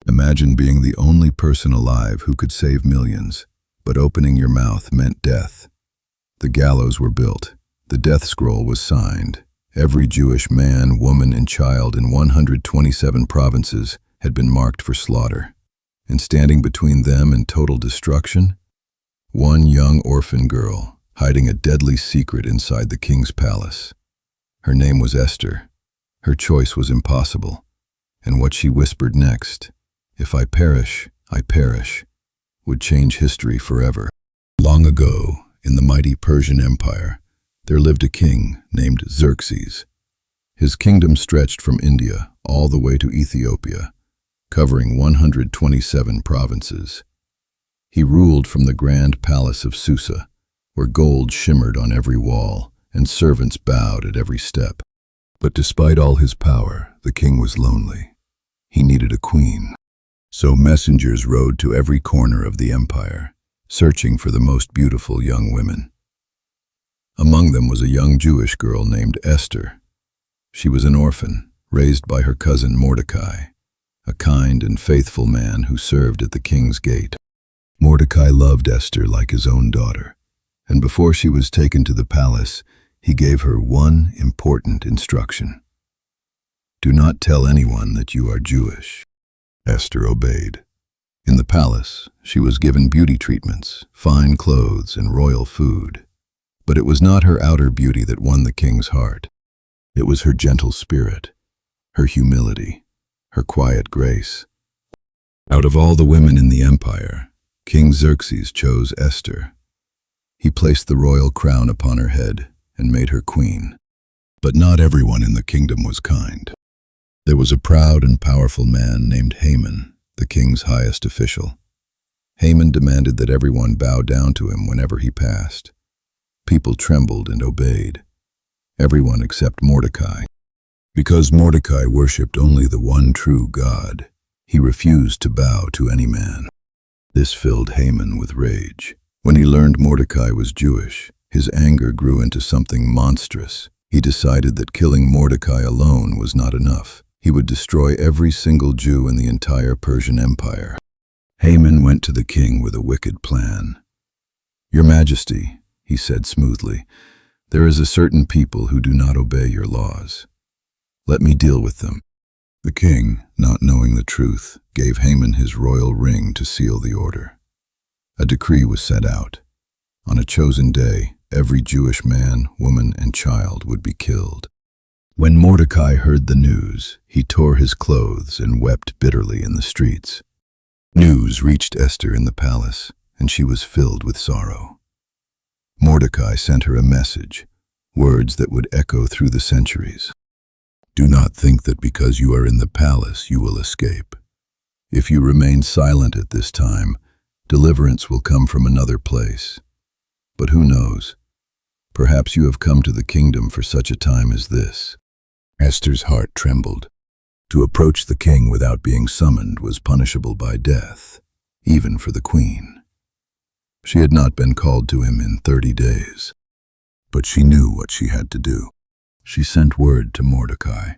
Imagine being the only person alive who could save millions, but opening your mouth meant death. The gallows were built. The death scroll was signed. Every Jewish man, woman, and child in 127 provinces had been marked for slaughter. And standing between them and total destruction, one young orphan girl, hiding a deadly secret inside the king's palace. Her name was Esther. Her choice was impossible. And what she whispered next, "If I perish, I perish," would change history forever. Long ago, in the mighty Persian Empire, there lived a king named Xerxes. His kingdom stretched from India all the way to Ethiopia, covering 127 provinces. He ruled from the grand palace of Susa, where gold shimmered on every wall and servants bowed at every step. But despite all his power, the king was lonely. He needed a queen. So messengers rode to every corner of the empire, searching for the most beautiful young women. Among them was a young Jewish girl named Esther. She was an orphan, raised by her cousin Mordecai, a kind and faithful man who served at the king's gate. Mordecai loved Esther like his own daughter, and before she was taken to the palace, he gave her one important instruction. "Do not tell anyone that you are Jewish." Esther obeyed. In the palace, she was given beauty treatments, fine clothes, and royal food. But it was not her outer beauty that won the king's heart. It was her gentle spirit, her humility, her quiet grace. Out of all the women in the empire, King Xerxes chose Esther. He placed the royal crown upon her head and made her queen. But not everyone in the kingdom was kind. There was a proud and powerful man named Haman, the king's highest official. Haman demanded that everyone bow down to him whenever he passed. People trembled and obeyed. Everyone except Mordecai. Because Mordecai worshipped only the one true God, he refused to bow to any man. This filled Haman with rage. When he learned Mordecai was Jewish, his anger grew into something monstrous. He decided that killing Mordecai alone was not enough. He would destroy every single Jew in the entire Persian Empire. Haman went to the king with a wicked plan. "Your Majesty," he said smoothly, "there is a certain people who do not obey your laws. Let me deal with them." The king, not knowing the truth, gave Haman his royal ring to seal the order. A decree was set out. On a chosen day, every Jewish man, woman, and child would be killed. When Mordecai heard the news, he tore his clothes and wept bitterly in the streets. News reached Esther in the palace, and she was filled with sorrow. Mordecai sent her a message, words that would echo through the centuries. "Do not think that because you are in the palace you will escape. If you remain silent at this time, deliverance will come from another place. But who knows? Perhaps you have come to the kingdom for such a time as this." Esther's heart trembled. To approach the king without being summoned was punishable by death, even for the queen. She had not been called to him in 30 days, but she knew what she had to do. She sent word to Mordecai.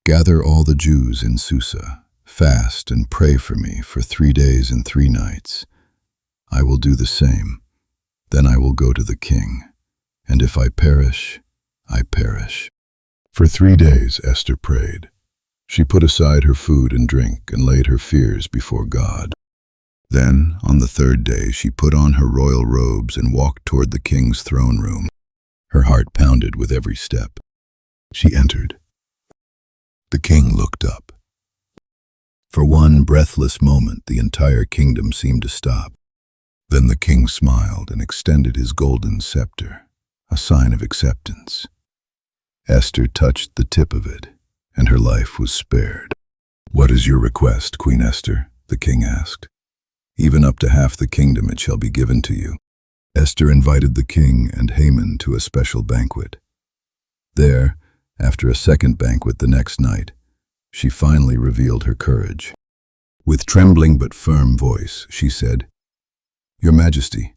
"Gather all the Jews in Susa, fast and pray for me for 3 days and 3 nights. I will do the same. Then I will go to the king, and if I perish, I perish." For 3 days Esther prayed. She put aside her food and drink and laid her fears before God. Then, on the 3rd day, she put on her royal robes and walked toward the king's throne room. Her heart pounded with every step. She entered. The king looked up. For one breathless moment, the entire kingdom seemed to stop. Then the king smiled and extended his golden scepter, a sign of acceptance. Esther touched the tip of it, and her life was spared. "What is your request, Queen Esther?" the king asked. "Even up to half the kingdom it shall be given to you." Esther invited the king and Haman to a special banquet. There, after a second banquet the next night, she finally revealed her courage. With trembling but firm voice, she said, "Your Majesty,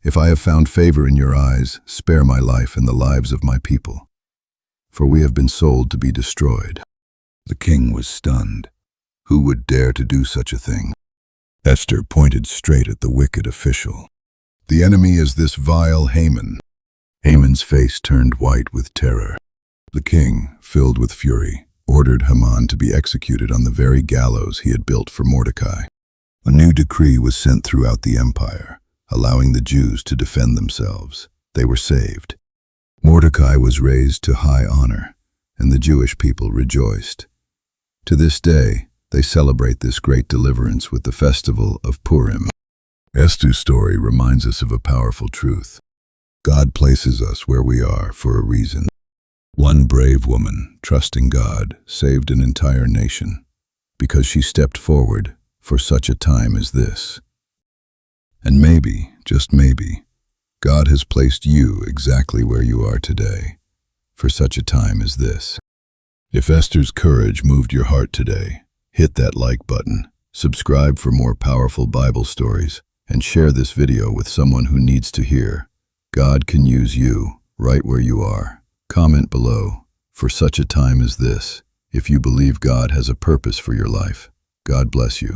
if I have found favor in your eyes, spare my life and the lives of my people, for we have been sold to be destroyed." The king was stunned. Who would dare to do such a thing? Esther pointed straight at the wicked official. The enemy is this vile Haman. Haman's face turned white with terror. The king, filled with fury, ordered Haman to be executed on the very gallows he had built for Mordecai. A new decree was sent throughout the empire, allowing the Jews to defend themselves. They were saved. Mordecai was raised to high honor, and the Jewish people rejoiced. To this day, they celebrate this great deliverance with the festival of Purim. Esther's story reminds us of a powerful truth. God places us where we are for a reason. One brave woman, trusting God, saved an entire nation because she stepped forward for such a time as this. And maybe, just maybe, God has placed you exactly where you are today for such a time as this. If Esther's courage moved your heart today, hit that like button, subscribe for more powerful Bible stories, and share this video with someone who needs to hear. God can use you right where you are. Comment below, for such a time as this, if you believe God has a purpose for your life. God bless you.